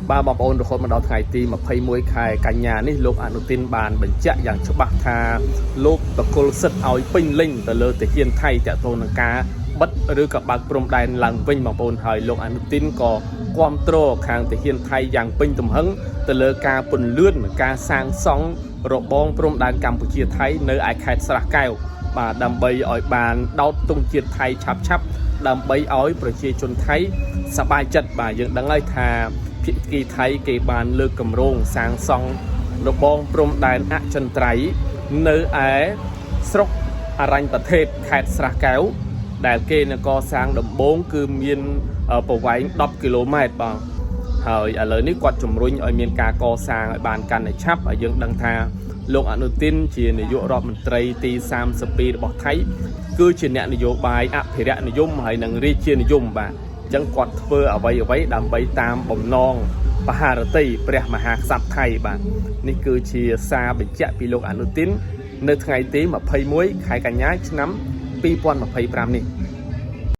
ba bọc ôn được mà đào ngày tì mà phay môi khai cả nhà ní lúc anh tin bàn bệnh chạy dạng cho bạc tha lúc và cô sật áo pin linh từ lơ từ hiền thay chạy tôn cá bất rư các bác prom đài làng vinh bọc ôn hỏi lúc anh tin có quam trô khang từ hiền thay dạng pin tùm hứng từ lơ ca pun lươn ca sang sóng rộ bong prom đài Campuchia thấy nơi ai khai sạc keo và đầm bay ở bàn đau tung chiết thay chắp chắp đầm bay óiប្រជាជនថៃសប្បាយចិត្តបាទយើងដឹងហើយថាភាគីថៃគេបានលើកកម្រងសាងសង់របងព្រំដែនអចិន្ត្រៃយ៍នៅឯស្រុកអរញ្ញប្រទេសខេត្តស្រះកែវដែលគេនឹងកសាងដំបូងគឺមានប្រវែង10គីឡូម៉ែត្របាទហើយឥឡូវនេះគាត់ជំរុញឲ្យមានការកសាងឲ្យបានកាន់តែឆាប់ហើយយើងដឹងថាលោកអនុទានជានាយករដ្ឋមន្ត្រីទី32របស់ថៃគឺជាអ្នកនយោបាយអភិរក្សនិយមហើយនឹងរាជានិយមបាទអញ្ចឹងគាត់ធ្វើអ្វីដើម្បីតាមបំណងបហារតីព្រះមហាក្សត្រថៃបាទនេះគឺជាសារបញ្ជាក់ពីលោកអនុទាននៅថ្ងៃទី21ខែកញ្ញាឆ្នាំ2025នេះ